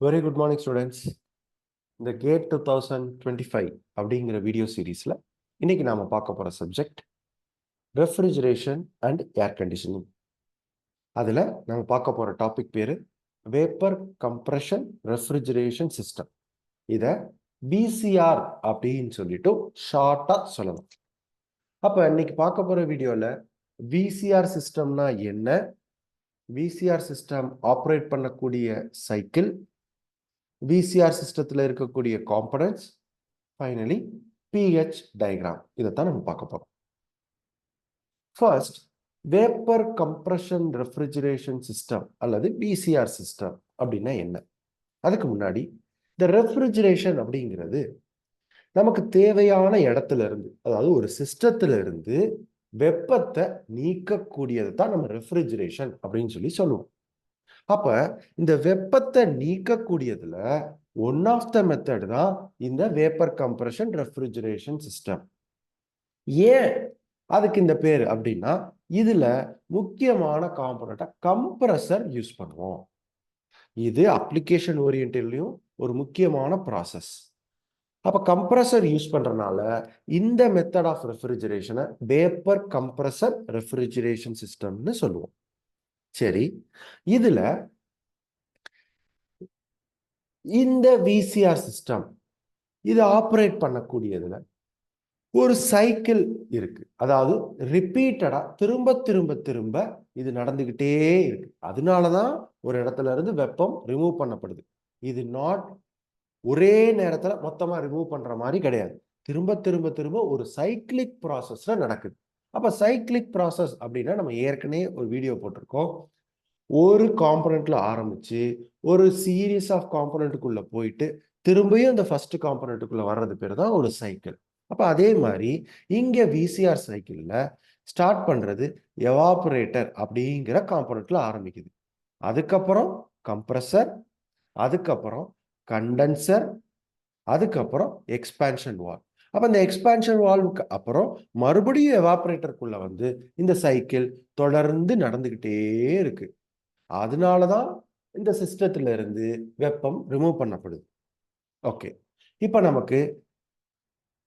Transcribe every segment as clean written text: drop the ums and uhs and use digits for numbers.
Very good morning students. இந்த gate 2025 அப்படிங்கிற video சீரீஸில் இன்னைக்கு நாம் பார்க்க போகிற subject refrigeration and air conditioning. அதில் நம்ம பார்க்க போகிற டாபிக் பேர் வேப்பர் கம்ப்ரெஷன் ரெஃப்ரிஜரேஷன் சிஸ்டம். இதை பிசிஆர் அப்படின்னு சொல்லிட்டு ஷார்ட்டாக சொல்லணும். அப்போ இன்னைக்கு பார்க்க போகிற வீடியோவில் விசிஆர் சிஸ்டம்னா என்ன, விசிஆர் சிஸ்டம் ஆப்ரேட் பண்ணக்கூடிய சைக்கிள், விசிஆர் சிஸ்டத்தில் இருக்கக்கூடிய காம்பனன்ட்ஸ், ஃபைனலி பிஹெச் டயக்ராம், இதைத்தான் நம்ம பார்க்க போறோம். First, vapour compression refrigeration system அல்லது விசிஆர் சிஸ்டம் அப்படின்னா என்ன? அதுக்கு முன்னாடி இந்த ரெஃப்ரிஜரேஷன் அப்படிங்கிறது நமக்கு தேவையான இடத்துல இருந்து, அதாவது ஒரு சிஸ்டத்துல இருந்து வெப்பத்தை நீக்கக்கூடியது தான் நம்ம ரெஃப்ரிஜரேஷன் அப்படின்னு சொல்லுவோம். அப்ப இந்த வெப்பத்தை நீக்கக்கூடியதுல ஒன் ஆஃப் த மெத்தட் தான் இந்த வேப்பர் கம்ப்ரெஷன் ரெஃப்ரிஜரேஷன் சிஸ்டம். ஏன் அதுக்கு இந்த பேர் அப்படின்னா, இதுல முக்கியமான காம்பனண்டா கம்ப்ரஸர் யூஸ் பண்ணுவோம். இது அப்ளிகேஷன் ஓரியன்ட்லயும் ஒரு முக்கியமான ப்ராசஸ். அப்ப கம்ப்ரஸர் யூஸ் பண்றதுனால இந்த மெத்தட் ஆஃப் ரெஃப்ரிஜரேஷனை வேப்பர் கம்ப்ரஸர் ரெஃப்ரிஜரேஷன் சிஸ்டம்னு சொல்லுவோம். சரி, இதுல இந்த விசிஆர் சிஸ்டம் இது ஆப்ரேட் பண்ணக்கூடியதுல ஒரு சைக்கிள் இருக்கு. அதாவது ரிப்பீட்டடா திரும்ப திரும்ப திரும்ப இது நடந்துகிட்டே இருக்கு. அதனாலதான் ஒரு இடத்துல இருந்து வெப்பம் ரிமூவ் பண்ணப்படுது. இது நாட் ஒரே நேரத்துல மொத்தமா ரிமூவ் பண்ற மாதிரி கிடையாது. திரும்ப திரும்ப திரும்ப ஒரு சைக்கிளிக் ப்ராசஸ்ல நடக்குது. அப்ப சைக்கிளிக் ப்ராசஸ் அப்படின்னா நம்ம ஏற்கனவே ஒரு வீடியோ போட்டிருக்கோம். ஒரு காம்பனண்ட்ல ஆரம்பிச்சு ஒரு சீரீஸ் ஆஃப் காம்பனண்ட்டுக்குள்ள போயிட்டு திரும்பியும் இந்த ஃபர்ஸ்ட் காம்பனண்ட்டுக்குள்ள வர்றது பேர் தான் ஒரு சைக்கிள். அப்ப அதே மாதிரி இங்க விசிஆர் சைக்கிள்ல ஸ்டார்ட் பண்றது எவாபரேட்டர் அப்படிங்கிற காம்பனண்ட்ல ஆரம்பிக்குது. அதுக்கப்புறம் கம்ப்ரஸர், அதுக்கப்புறம் கண்டென்சர், அதுக்கப்புறம் எக்ஸ்பான்ஷன் வால்வ். அப்ப இந்த எக்ஸ்பான்ஷன் வால்வுக்கு அப்புறம் மறுபடியும் எவாபரேட்டருக்குள்ள வந்து இந்த சைக்கிள் தொடர்ந்து நடந்துகிட்டே இருக்கு. அதனாலதான் இந்த சிஸ்டத்துல இருந்து வெப்பம் ரிமூவ் பண்ணப்படுது. ஓகே, இப்ப நமக்கு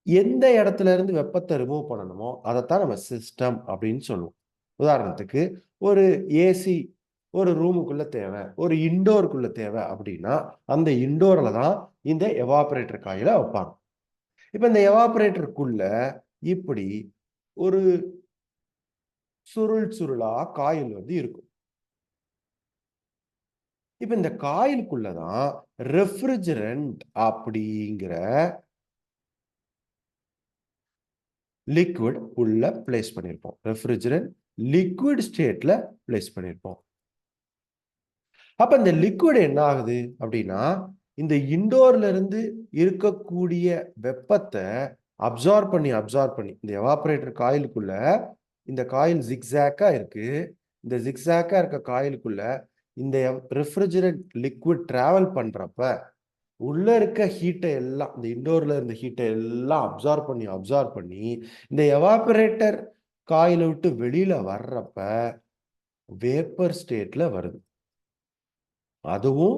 எந்த இடத்துல இருந்து வெப்பத்தை ரிமூவ் பண்ணணுமோ அதைத்தான் நம்ம சிஸ்டம் அப்படின்னு சொல்லுவோம். உதாரணத்துக்கு ஒரு ஏசி ஒரு ரூமுக்குள்ள தேவை, ஒரு இண்டோருக்குள்ள தேவை அப்படின்னா அந்த இண்டோர்ல தான் இந்த எவாபரேட்டர் காயில வைப்பாங்க. இப்ப இந்த எவாபரேட்டருக்குள்ள இப்படி ஒரு சுருள் சுருளா காயில் வந்து இருக்கும். இப்ப இந்த காயிலுக்குள்ளதான் ரெஃப்ரிஜரண்ட் அப்படிங்கிற லிக்விட் உள்ள பிளேஸ் பண்ணிருப்போம். ரெஃப்ரிஜரண்ட் லிக்விட் ஸ்டேட்ல பிளேஸ் பண்ணிருப்போம். அப்ப இந்த லிக்விட் என்ன ஆகுது அப்படின்னா, இந்த இண்டோர்ல இருந்து இருக்கக்கூடிய வெப்பத்தை அப்சார்ப் பண்ணி இந்த எவாபரேட்டர் காயிலுக்குள்ள, இந்த காயில் ஜிக்ஸாக்கா இருக்கு. இந்த ஜிக்ஸாக்கா இருக்க காயிலுக்குள்ள இந்த ரெஃப்ரிஜரண்ட் லிக்விட் டிராவல் பண்றப்ப உள்ள இருக்க ஹீட்டை எல்லாம், இந்த இண்டோர்ல இருந்த ஹீட்டை எல்லாம் அப்சார்ப் பண்ணி இந்த எவாபரேட்டர் காயிலை விட்டு வெளியில வர்றப்ப வேப்பர் ஸ்டேட்ல வருது. அதுவும்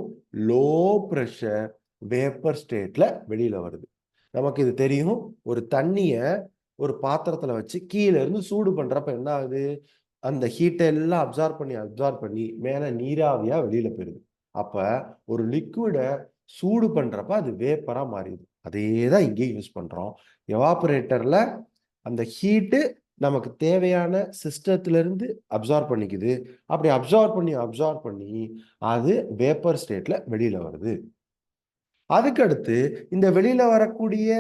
லோ ப்ரெஷர் வேப்பர் ஸ்டேட்ல வெளியில வருது. நமக்கு இது தெரியும். ஒரு தண்ணிய ஒரு பாத்திரத்துல வச்சு கீழே இருந்து சூடு பண்றப்ப என்ன ஆகுது, அந்த ஹீட்டை எல்லாம் அப்சார்ப் பண்ணி மேல நீராவியா வெளியில போயிருது. அப்ப ஒரு லிக்விட சூடு பண்றப்ப அது வேப்பரா மாறிடுது. அதே தான் இங்கேயும் யூஸ் பண்றோம். எவாபரேட்டர்ல அந்த ஹீட்டு நமக்கு தேவையான சிஸ்டத்துல இருந்து அப்சார்ப் பண்ணிக்குது. அப்படி அப்சார்ப் பண்ணி அது வேப்பர் ஸ்டேட்ல வெளியில வருது. அதுக்கடுத்து இந்த வெளியில வரக்கூடிய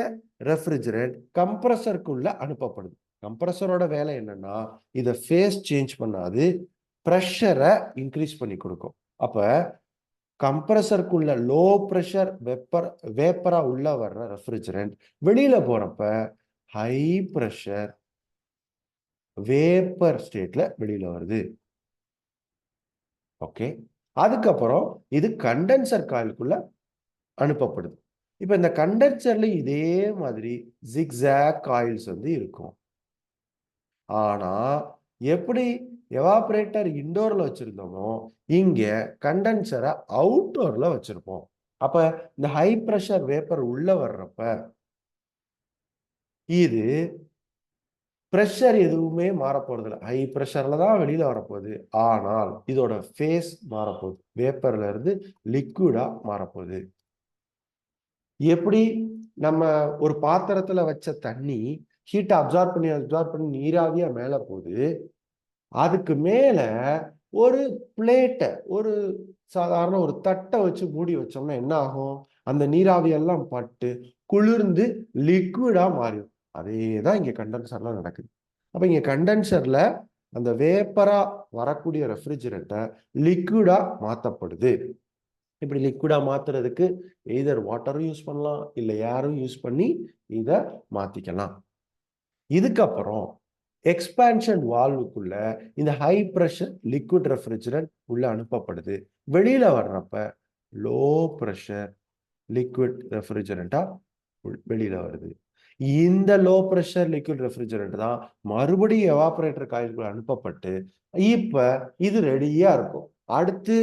ரெஃப்ரிஜரண்ட் கம்ப்ரஸருக்குள்ள அனுப்பப்படுது. கம்ப்ரஸரோட வேலை என்னன்னா, இதை ஃபேஸ் சேஞ்ச் பண்ணாது, ப்ரெஷரை இன்க்ரீஸ் பண்ணி கொடுக்கும். அப்ப கம்ப்ரஸருக்குள்ள லோ ப்ரெஷர் வேப்பரா உள்ள வர்ற ரெஃப்ரிஜரண்ட் வெளியில போறப்ப ஹை ப்ரெஷர் வேப்பர் ஸ்டேட்ல வெளியில வருது. ஓகே, அதுக்கப்புறம் இது கண்டென்சர் காயிலுக்குள்ள அனுப்பப்படுது. இப்ப இந்த கண்டென்சர்ல இதே மாதிரி ஜிக்ஸாக் காயில்ஸ் வந்து இருக்கும். ஆனா எப்படி எவாபரேட்டர் இண்டோர்ல வச்சிருந்தோமோ இங்க கண்டென்சரை அவுட்டோர்ல வச்சிருப்போம். அப்ப இந்த ஹை பிரஷர் வேப்பர் உள்ள வர்றப்ப இது ப்ரெஷர் எதுவுமே மாறப்போறது இல்லை. ஹை ப்ரெஷர்ல தான் வெளியில வரப்போகுது. ஆனால் இதோட ஃபேஸ் மாறப்போகுது. வேப்பர்ல இருந்து லிக்விடா மாறப்போகுது. எப்படி நம்ம ஒரு பாத்திரத்துல வச்ச தண்ணி ஹீட்டை அப்சார்ப் பண்ணி நீராவியா மேல போகுது, அதுக்கு மேல ஒரு பிளேட்டை, ஒரு சாதாரண ஒரு தட்டை வச்சு மூடி வச்சோம்னா என்ன ஆகும்? அந்த நீராவி எல்லாம் பட்டு குளிர்ந்து லிக்விடா மாறிடும். அதே தான் இங்க கண்டென்சர்லாம் நடக்குது. அப்ப இங்க கண்டென்சர்ல அந்த வேப்பரா வரக்கூடிய ரெஃப்ரிஜரண்ட்டை லிக்விடா மாத்தப்படுது. இப்படி லிக்விடா மாத்துறதுக்கு எய்தர் வாட்டரும் யூஸ் பண்ணலாம், இல்லை ஏரும் யூஸ் பண்ணி இதை மாத்திக்கலாம். இதுக்கப்புறம் எக்ஸ்பான்ஷன் வால்வுக்குள்ள இந்த ஹை பிரஷர் லிக்விட் ரெஃப்ரிஜரண்ட் உள்ள அனுப்பப்படுது. வெளியில வர்றப்ப லோ பிரஷர் லிக்விட் ரெஃப்ரிஜரண்டா வெளியில வருது. இந்த லோ பிரஷர் லிக்விட் ரெஃப்ரிஜரண்ட் தான் மறுபடியும் எவாபரேட்டர் காயிலுக்குள்ள அனுப்பப்பட்டு இப்ப இது ரெடியா இருக்கும். அடுத்து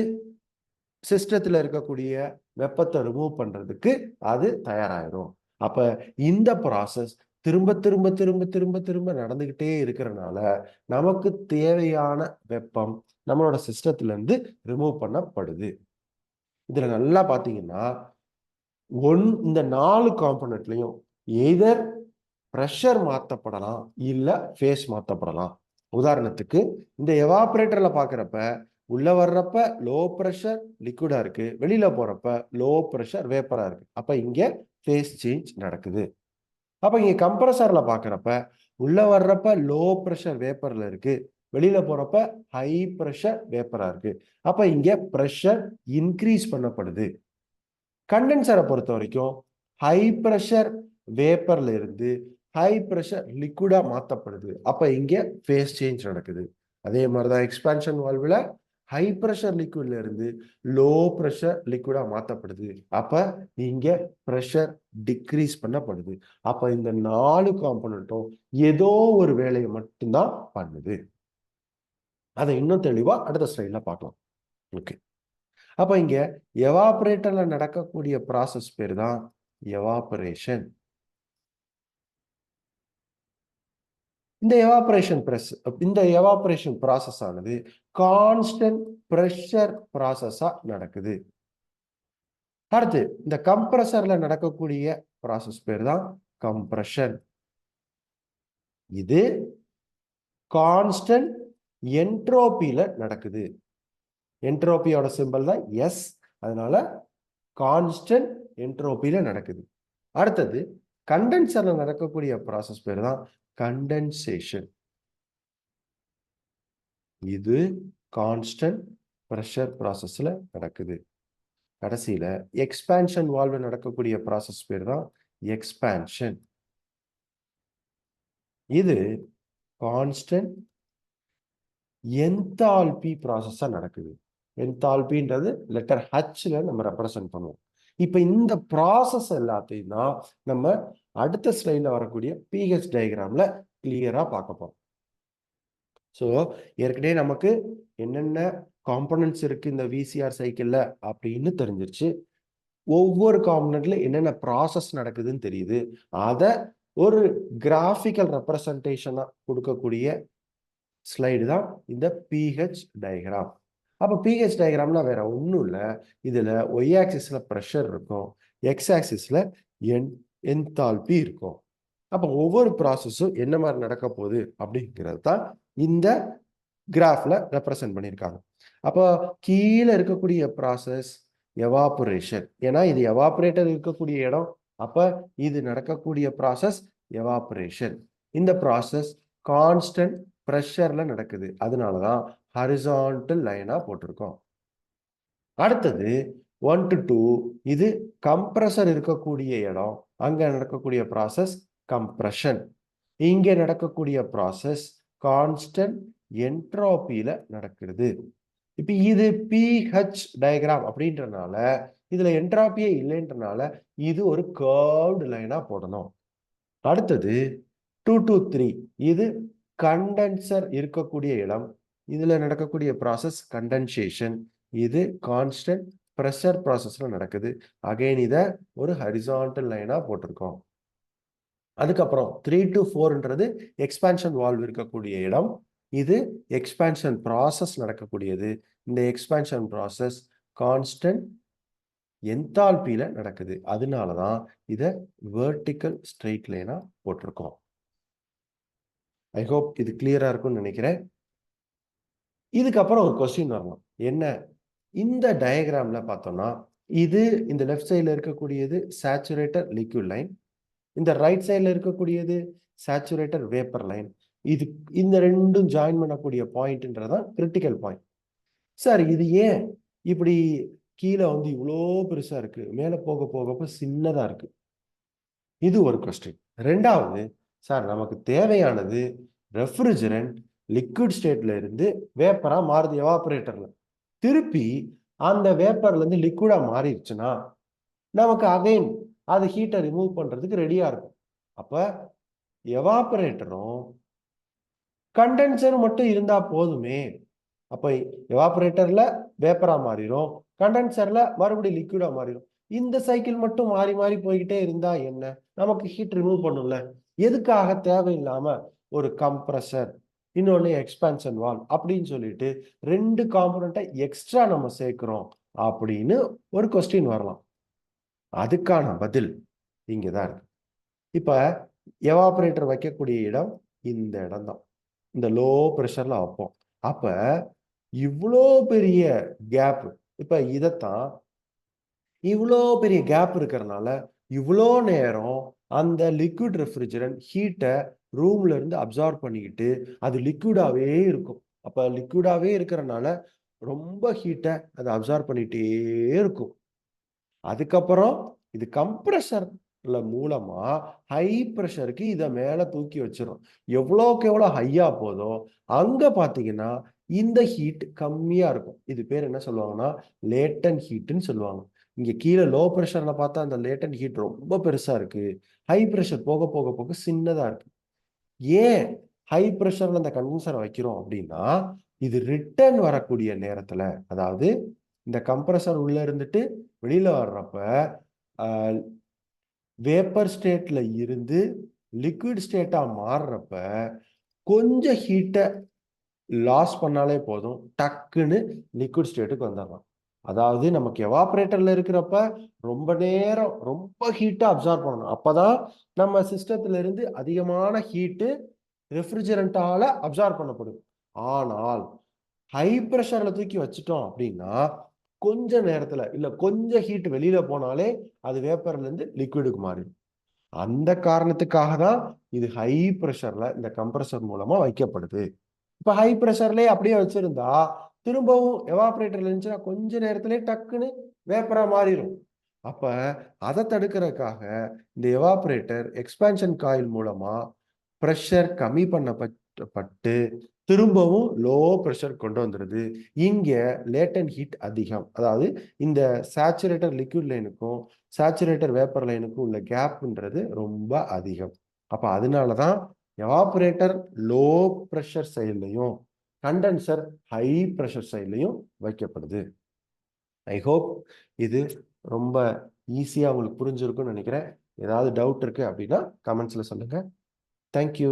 சிஸ்டத்துல இருக்கக்கூடிய வெப்பத்தை ரிமூவ் பண்றதுக்கு அது தயாராயிரும். அப்ப இந்த ப்ராசஸ் திரும்ப திரும்ப திரும்ப திரும்ப திரும்ப நடந்துகிட்டே இருக்கிறனால நமக்கு தேவையான வெப்பம் நம்மளோட சிஸ்டத்துல இருந்து ரிமூவ் பண்ணப்படுது. இதுல நல்லா பாத்தீங்கன்னா இந்த 4 காம்பனண்ட்லயும் எய்தர் ப்ரெஷர் மாற்றப்படலாம், இல்லை ஃபேஸ் மாற்றப்படலாம். உதாரணத்துக்கு இந்த எவாபரேட்டர்ல பார்க்குறப்ப உள்ள வர்றப்ப லோ ப்ரெஷர் லிக்விடா இருக்கு, வெளியில போறப்ப லோ ப்ரெஷர் வேப்பரா இருக்கு. அப்ப இங்க ஃபேஸ் சேஞ்ச் நடக்குது. அப்ப இங்க கம்ப்ரஸர்ல பார்க்குறப்ப உள்ள வர்றப்ப லோ ப்ரெஷர் வேப்பர்ல இருக்கு, வெளியில போறப்ப ஹை ப்ரெஷர் வேப்பரா இருக்கு. அப்ப இங்க ப்ரெஷர் இன்க்ரீஸ் பண்ணப்படுது. கண்டென்சரை பொறுத்த வரைக்கும் ஹை ப்ரெஷர் வேப்பர்ல இருந்து ஹை ப்ரெஷர் லிக்விடா மாற்றப்படுது. அப்ப இங்க ஃபேஸ் சேஞ்ச் நடக்குது. அதே மாதிரிதான் எக்ஸ்பான்ஷன் வால்வுல ஹை ப்ரெஷர் லிக்விட்ல இருந்து லோ ப்ரெஷர் லிக்விடா மாற்றப்படுது. அப்ப இங்க ப்ரெஷர் டிக்ரீஸ் பண்ணப்படுது. அப்ப இந்த 4 காம்பனண்ட்டும் ஏதோ ஒரு வேலையை மட்டும்தான் பண்ணுது. அதை இன்னும் தெளிவா அடுத்த ஸ்லைட்ல பார்க்கலாம். ஓகே, அப்ப இங்க எவாபரேட்டர்ல நடக்கக்கூடிய ப்ராசஸ் பேர் தான் எவாபரேஷன். இந்த எவாபரேஷன் ப்ராசஸ் ஆனது கான்ஸ்டன்ட் பிரஷர் ப்ராசஸா நடக்குது. அடுத்து இந்த கம்ப்ரஸர்ல நடக்கக்கூடிய ப்ராசஸ் பேர் தான் கம்ப்ரஷன். இது கான்ஸ்டன்ட் என்ட்ரோபியில நடக்குது. என்ட்ரோபியோட சிம்பல் தான் எஸ், அதனால கான்ஸ்டன்ட் என்ட்ரோபியில நடக்குது. அடுத்தது கண்டென்சர்ல நடக்கக்கூடிய ப்ராசஸ் பேர் தான் கண்டென்சேஷன். இது கான்ஸ்டன்ட் பிரஷர் ப்ராசஸ்ல நடக்குது. கடைசியில எக்ஸ்பான்ஷன் வால்வு நடக்கக்கூடிய ப்ராசஸ் பேர் தான் எக்ஸ்பான்ஷன். இது கான்ஸ்டன்ட் என்தால்பி ப்ராசஸா நடக்குது. என்தால்பின்றது லெட்டர் ஹச்ல நம்ம ரெப்ரசன்ட் பண்ணுவோம். இப்ப இந்த ப்ராசஸ் எல்லாத்தையும் தான் நம்ம அடுத்த ஸ்லைட்ல வரக்கூடிய பிஹெச் டயக்ராம்ல கிளியரா பார்க்க போறோம். ஸோ ஏற்கனவே நமக்கு என்னென்ன காம்பனன்ட்ஸ் இருக்கு இந்த விசிஆர் சைக்கிள்ல அப்படின்னு தெரிஞ்சிருச்சு. ஒவ்வொரு காம்பனண்ட்ல என்னென்ன ப்ராசஸ் நடக்குதுன்னு தெரியுது. அதை ஒரு கிராஃபிக்கல் ரெப்ரசன்டேஷனா கொடுக்கக்கூடிய ஸ்லைடு தான் இந்த பிஹெச் டயக்ராம். அப்போ பிஹெச் டயக்ராம்னா வேற ஒன்றும் இல்லை. இதுல ஒய் ஆக்சிஸ்ல ப்ரெஷர் இருக்கும், எக்ஸ் ஆக்சிஸ்ல என்தால்பி இருக்கும். அப்போ ஒவ்வொரு ப்ராசஸும் என்ன மாதிரி நடக்க போகுது அப்படிங்கிறது தான் இந்த கிராஃப்ல ரெப்ரசன்ட் பண்ணியிருக்காங்க. அப்போ கீழே இருக்கக்கூடிய ப்ராசஸ் எவாபரேஷன். ஏன்னா இது எவாபரேட்டர் இருக்கக்கூடிய இடம். அப்ப இது நடக்கக்கூடிய ப்ராசஸ் எவாபரேஷன். இந்த ப்ராசஸ் கான்ஸ்டன்ட் ப்ரெஷர்ல நடக்குது. அதனாலதான் ஹரிசான்டல் லைனா போட்டிருக்கோம். அடுத்தது 1 to 2 இது கம்ப்ரஸர் இருக்கக்கூடிய இடம். அங்க நடக்கக்கூடிய ப்ராசஸ் கம்ப்ரஷன். இங்க நடக்கக்கூடிய ப்ராசஸ் கான்ஸ்டன்ட் என்ட்ரோபியில நடக்கிறது. இப்ப இது பிஹெச் டயக்ராம் அப்படின்றனால இதுல என்ட்ரோபியே இல்லைன்றனால இது ஒரு கர்வ்டு லைனா போடணும். அடுத்தது 2 to 3 இது கண்டென்சர் இருக்கக்கூடிய இடம். இதுல நடக்கக்கூடிய ப்ராசஸ் கண்டென்சேஷன். இது கான்ஸ்டன்ட் ப்ரெஷர் ப்ராசஸ்ல நடக்குது. அகைன் இதை ஒரு ஹரிசான்டல் லைனா போட்டிருக்கோம். அதுக்கப்புறம் 3 to 4ன்றது எக்ஸ்பான்ஷன் வால்வ் இருக்கக்கூடிய இடம். இது எக்ஸ்பான்ஷன் ப்ராசஸ் நடக்கக்கூடியது. இந்த எக்ஸ்பான்ஷன் ப்ராசஸ் கான்ஸ்டன்ட் என்தால்பியில நடக்குது. அதனாலதான் இதை வெர்டிக்கல் ஸ்ட்ரெயிட் லைனா போட்டிருக்கோம். ஐ ஹோப் இது கிளியரா இருக்கும்னு நினைக்கிறேன். இதுக்கப்புறம் ஒரு கொஸ்டின் வரணும். என்ன, இந்த டயக்ராம்ல பார்த்தோம்னா இது இந்த லெஃப்ட் சைடில் இருக்கக்கூடியது சேச்சுரேட்டர் லிக்விட் லைன், இந்த ரைட் சைடில் இருக்கக்கூடியது சேச்சுரேட்டர் வேப்பர் லைன். இது இந்த ரெண்டும் ஜாயின் பண்ணக்கூடிய பாயிண்ட்ன்றதான் கிரிட்டிக்கல் பாயிண்ட். சார் இது ஏன் இப்படி கீழே வந்து இவ்வளோ பெருசா இருக்கு, மேலே போக போக சின்னதா இருக்கு? இது ஒரு கொஸ்டின். ரெண்டாவது, சார் நமக்கு தேவையானது ரெஃப்ரிஜரண்ட் லிக்விட் ஸ்டேட்ல இருந்து வேப்பரா மாறுது எவாபரேட்டர்ல, திருப்பி அந்த வேப்பர்ல இருந்து லிக்விடா மாறிடுச்சுன்னா நமக்கு அகைன் அது ஹீட்டை ரிமூவ் பண்றதுக்கு ரெடியா இருக்கும். அப்ப எவாபரேட்டரும் கண்டென்சர் மட்டும் இருந்தா போதுமே. அப்ப எவாபரேட்டர்ல வேப்பரா மாறிடும், கண்டென்சர்ல மறுபடியும் லிக்விடா மாறிடும். இந்த சைக்கிள் மட்டும் மாறி மாறி போய்கிட்டே இருந்தா என்ன, நமக்கு ஹீட் ரிமூவ் பண்ணும்ல. எதுக்காக தேவையில்லாம ஒரு கம்ப்ரஸர், இன்னொன்னு எக்ஸ்பான்ஷன் வால்வ் அப்படின்னு சொல்லிட்டு 2 காம்பனண்ட்டை எக்ஸ்ட்ரா நம்ம சேர்க்கிறோம் அப்படின்னு ஒரு கொஸ்டின் வரலாம். அதுக்கான பதில் இங்கதான் இருக்கு. இப்ப எவாபரேட்டர் வைக்கக்கூடிய இடம் இந்த இடம் தான். இந்த லோ ப்ரெஷர்ல வைப்போம். அப்ப இவ்வளோ பெரிய கேப், இப்ப இதைத்தான் இவ்வளோ பெரிய கேப் இருக்கிறதுனால இவ்வளோ நேரம் அந்த லிக்விட் ரெஃப்ரிஜரண்ட் ஹீட்டை ரூம்ல இருந்து அப்சார்ப் பண்ணிக்கிட்டு அது லிக்விடாவே இருக்கும். அப்ப லிக்விடாவே இருக்கிறதுனால ரொம்ப ஹீட்டை அதை அப்சார்ப் பண்ணிட்டே இருக்கும். அதுக்கப்புறம் இது கம்ப்ரஷர்ல மூலமா ஹை ப்ரெஷருக்கு இதை மேல தூக்கி வச்சிடும். எவ்வளோக்கு எவ்வளோ ஹையா போதோ அங்க பாத்தீங்கன்னா இந்த ஹீட் கம்மியா இருக்கும். இது பேர் என்ன சொல்லுவாங்கன்னா லேட்டன் ஹீட்னு சொல்லுவாங்க. இங்க கீழே லோ ப்ரெஷர்ல பார்த்தா அந்த லேட்டன் ஹீட் ரொம்ப பெருசா இருக்கு, ஹை ப்ரெஷர் போக போக போக சின்னதா இருக்கு. ஏன் ஹை ப்ரெஷர்ல அந்த கண்டென்சரை வைக்கிறோம் அப்படின்னா, இது ரிட்டர்ன் வரக்கூடிய நேரத்துல, அதாவது இந்த கம்ப்ரஸர் உள்ள இருந்துட்டு வெளியில வர்றப்ப வேப்பர் ஸ்டேட்ல இருந்து லிக்விட் ஸ்டேட்டா மாறுறப்ப கொஞ்சம் ஹீட்டை லாஸ் பண்ணாலே போதும், டக்குன்னு லிக்விட் ஸ்டேட்டுக்கு வந்துடலாம். அதாவது நமக்கு எவாபரேட்டர்ல இருக்கிறப்ப ரொம்ப நேரம் ரொம்ப ஹீட்டை அப்சார்ப் பண்ணணும். அப்பதான் நம்ம சிஸ்டத்துல இருந்து அதிகமான ஹீட்டு ரெஃப்ரிஜரண்டால அப்சார்ப் பண்ணப்படும். ஆனால் ஹை ப்ரெஷர்ல தூக்கி வச்சுட்டோம் அப்படின்னா கொஞ்ச நேரத்துல இல்ல கொஞ்சம் ஹீட் வெளியில போனாலே அது வேப்பர்ல இருந்து லிக்விடுக்கு மாறிடும். அந்த காரணத்துக்காக தான் இது ஹை ப்ரெஷர்ல இந்த கம்ப்ரஸர் மூலமா வைக்கப்படுது. இப்ப ஹை ப்ரெஷர்லயே அப்படியே வச்சிருந்தா திரும்பவும் எவாபரேட்டர்ல இருந்துச்சுன்னா கொஞ்ச நேரத்திலே டக்குன்னு வேப்பரா மாறிடும். அப்ப அதை தடுக்கிறதுக்காக இந்த எவாபரேட்டர் எக்ஸ்பான்ஷன் காயில் மூலமா ப்ரெஷர் கம்மி பண்ணப்பட்டு திரும்பவும் லோ ப்ரெஷர் கொண்டு வந்துடுது. இங்க லேட்டன் ஹீட் அதிகம். அதாவது இந்த சேச்சுரேட்டர் லிக்விட் லைனுக்கும் சேச்சுரேட்டர் வேப்பர் லைனுக்கும் உள்ள கேப்ன்றது ரொம்ப அதிகம். அப்ப அதனாலதான் எவாபரேட்டர் லோ ப்ரெஷர் சைட்லையும் கண்டென்சர் ஹை ப்ரெஷர் சைட்லையும் வைக்கப்படுது. ஐ ஹோப் இது ரொம்ப ஈஸியா உங்களுக்கு புரிஞ்சிருக்கும்னு நினைக்கிறேன். ஏதாவது டவுட் இருக்கு அப்படின்னா கமெண்ட்ஸ்ல சொல்லுங்க. தேங்க்யூ.